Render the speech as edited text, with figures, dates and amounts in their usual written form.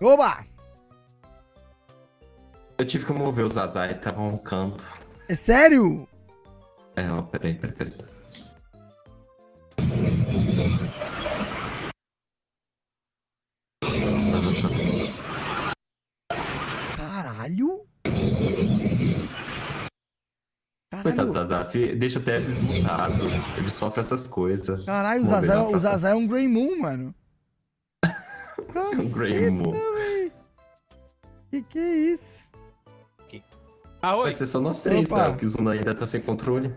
Oba! Eu tive que mover o Zazá, ele tava roncando. É sério? É, ó, peraí. Caralho? Coitado do Caralho, Zazá, deixa o TS desmutado. Ele sofre essas coisas. caralho, Mover lá O pra Zazá é um Grey Moon, mano. um Grey Caceta, Moon. véi. Que é isso? Vai Oi. ser só nós três, Opa. velho, que o Zuna ainda tá sem controle.